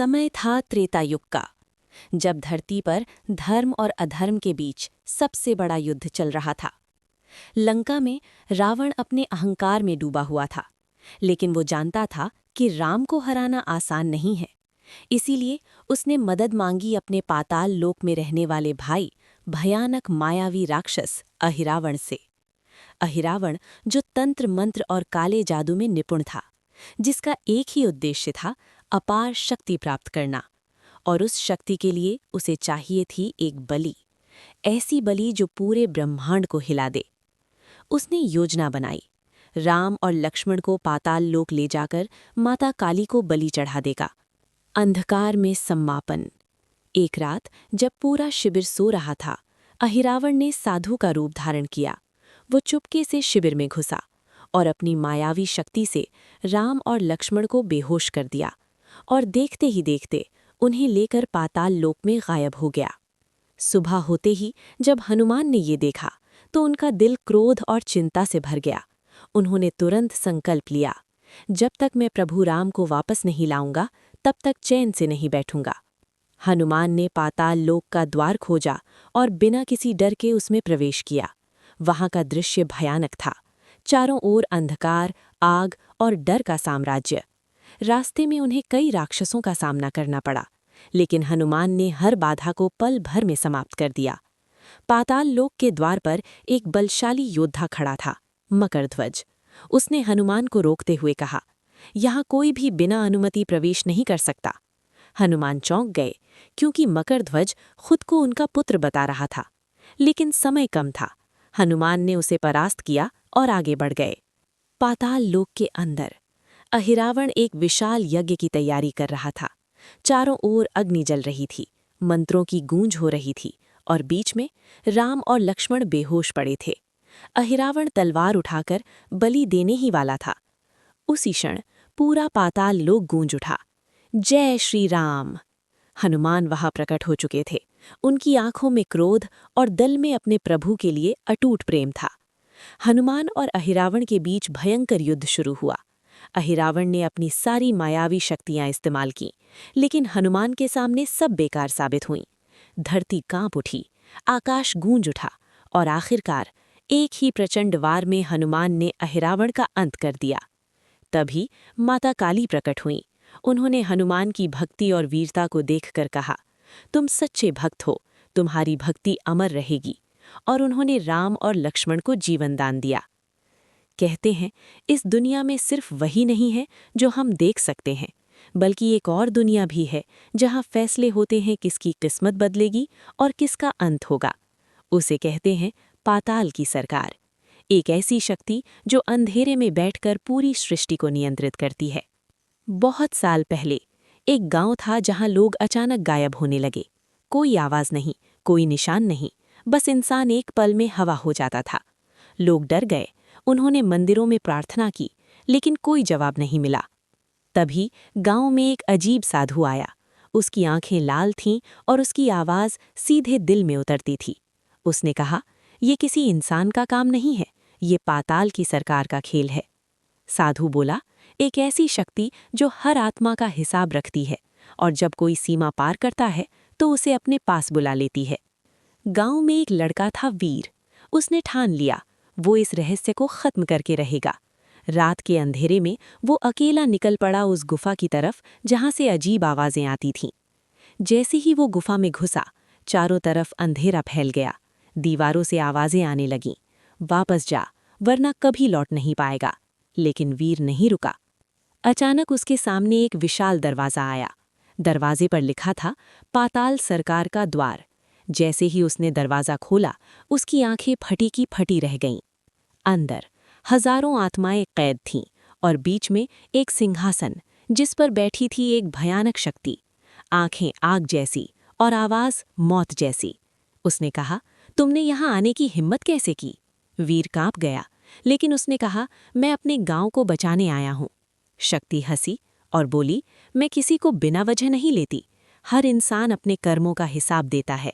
समय था त्रेता युग का, जब धरती पर धर्म और अधर्म के बीच सबसे बड़ा युद्ध चल रहा था। लंका में रावण अपने अहंकार में डूबा हुआ था, लेकिन वो जानता था कि राम को हराना आसान नहीं है। इसीलिए उसने मदद मांगी अपने पाताल लोक में रहने वाले भाई, भयानक मायावी राक्षस अहिरावण से। अहिरावण जो तंत्र मंत्र और काले जादू में निपुण था, जिसका एक ही उद्देश्य था, अपार शक्ति प्राप्त करना। और उस शक्ति के लिए उसे चाहिए थी एक बलि, ऐसी बलि जो पूरे ब्रह्मांड को हिला दे। उसने योजना बनाई, राम और लक्ष्मण को पाताल लोक ले जाकर माता काली को बलि चढ़ा देगा। अंधकार में सम्मापन। एक रात जब पूरा शिविर सो रहा था, अहिरावण ने साधु का रूप धारण किया। वो चुपके से शिविर में घुसा और अपनी मायावी शक्ति से राम और लक्ष्मण को बेहोश कर दिया, और देखते ही देखते उन्हें लेकर पाताल लोक में गायब हो गया। सुबह होते ही जब हनुमान ने ये देखा तो उनका दिल क्रोध और चिंता से भर गया। उन्होंने तुरंत संकल्प लिया, जब तक मैं प्रभु राम को वापस नहीं लाऊंगा तब तक चैन से नहीं बैठूंगा। हनुमान ने पाताल लोक का द्वार खोजा और बिना किसी डर के उसमें प्रवेश किया। वहां का दृश्य भयानक था, चारों ओर अंधकार, आग और डर का साम्राज्य। रास्ते में उन्हें कई राक्षसों का सामना करना पड़ा, लेकिन हनुमान ने हर बाधा को पल भर में समाप्त कर दिया। पाताल लोक के द्वार पर एक बलशाली योद्धा खड़ा था, मकरध्वज। उसने हनुमान को रोकते हुए कहा, यहाँ कोई भी बिना अनुमति प्रवेश नहीं कर सकता। हनुमान चौंक गए, क्योंकि मकरध्वज खुद को उनका पुत्र बता रहा था। लेकिन समय कम था। हनुमान ने उसे परास्त किया और आगे बढ़ गए। पाताल लोक के अंदर अहिरावण एक विशाल यज्ञ की तैयारी कर रहा था। चारों ओर अग्नि जल रही थी, मंत्रों की गूंज हो रही थी, और बीच में राम और लक्ष्मण बेहोश पड़े थे। अहिरावण तलवार उठाकर बलि देने ही वाला था। उसी क्षण पूरा पाताल लोक गूंज उठा, जय श्री राम। हनुमान वहां प्रकट हो चुके थे। उनकी आंखों में क्रोध और दिल में अपने प्रभु के लिए अटूट प्रेम था। हनुमान और अहिरावण के बीच भयंकर युद्ध शुरू हुआ। अहिरावण ने अपनी सारी मायावी शक्तियां इस्तेमाल की, लेकिन हनुमान के सामने सब बेकार साबित हुईं। धरती कांप उठी, आकाश गूंज उठा, और आखिरकार एक ही प्रचंड वार में हनुमान ने अहिरावण का अंत कर दिया। तभी माता काली प्रकट हुईं। उन्होंने हनुमान की भक्ति और वीरता को देखकर कहा, तुम सच्चे भक्त हो, तुम्हारी भक्ति अमर रहेगी। और उन्होंने राम और लक्ष्मण को जीवन दान दिया। कहते हैं, इस दुनिया में सिर्फ वही नहीं है जो हम देख सकते हैं, बल्कि एक और दुनिया भी है जहां फैसले होते हैं किसकी किस्मत बदलेगी और किसका अंत होगा। उसे कहते हैं पाताल की सरकार, एक ऐसी शक्ति जो अंधेरे में बैठकर पूरी सृष्टि को नियंत्रित करती है। बहुत साल पहले एक गांव था जहां लोग अचानक गायब होने लगे। कोई आवाज नहीं, कोई निशान नहीं, बस इंसान एक पल में हवा हो जाता था। लोग डर गए। उन्होंने मंदिरों में प्रार्थना की, लेकिन कोई जवाब नहीं मिला। तभी गांव में एक अजीब साधु आया। उसकी आंखें लाल थीं और उसकी आवाज सीधे दिल में उतरती थी। उसने कहा, ये किसी इंसान का काम नहीं है, ये पाताल की सरकार का खेल है। साधु बोला, एक ऐसी शक्ति जो हर आत्मा का हिसाब रखती है, और जब कोई सीमा पार करता है तो उसे अपने पास बुला लेती है। गांव में एक लड़का था, वीर। उसने ठान लिया, वो इस रहस्य को खत्म करके रहेगा। रात के अंधेरे में वो अकेला निकल पड़ा उस गुफा की तरफ जहां से अजीब आवाजें आती थीं। जैसे ही वो गुफा में घुसा, चारों तरफ अंधेरा फैल गया। दीवारों से आवाजें आने लगीं, वापस जा, वरना कभी लौट नहीं पाएगा। लेकिन वीर नहीं रुका। अचानक उसके सामने एक विशाल दरवाजा आया। दरवाजे पर लिखा था, पाताल सरकार का द्वार। जैसे ही उसने दरवाजा खोला, उसकी आंखें फटी की फटी रह गईं। अंदर हजारों आत्माएं कैद थीं, और बीच में एक सिंहासन, जिस पर बैठी थी एक भयानक शक्ति। आंखें आग जैसी और आवाज मौत जैसी। उसने कहा, तुमने यहाँ आने की हिम्मत कैसे की? वीर कांप गया, लेकिन उसने कहा, मैं अपने गांव को बचाने आया हूँ। शक्ति हंसी और बोली, मैं किसी को बिना वजह नहीं लेती। हर इंसान अपने कर्मों का हिसाब देता है।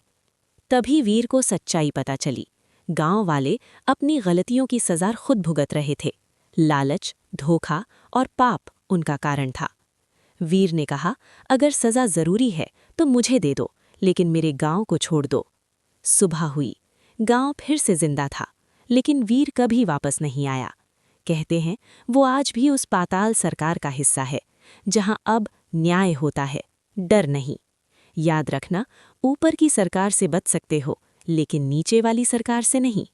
तभी वीर को सच्चाई पता चली। गांव वाले अपनी गलतियों की सजा खुद भुगत रहे थे। लालच, धोखा और पाप उनका कारण था। वीर ने कहा, अगर सजा जरूरी है तो मुझे दे दो, लेकिन मेरे गांव को छोड़ दो। सुबह हुई, गांव फिर से जिंदा था, लेकिन वीर कभी वापस नहीं आया। कहते हैं वो आज भी उस पाताल सरकार का हिस्सा है, जहां अब न्याय होता है, डर नहीं। याद रखना, ऊपर की सरकार से बच सकते हो, लेकिन नीचे वाली सरकार से नहीं।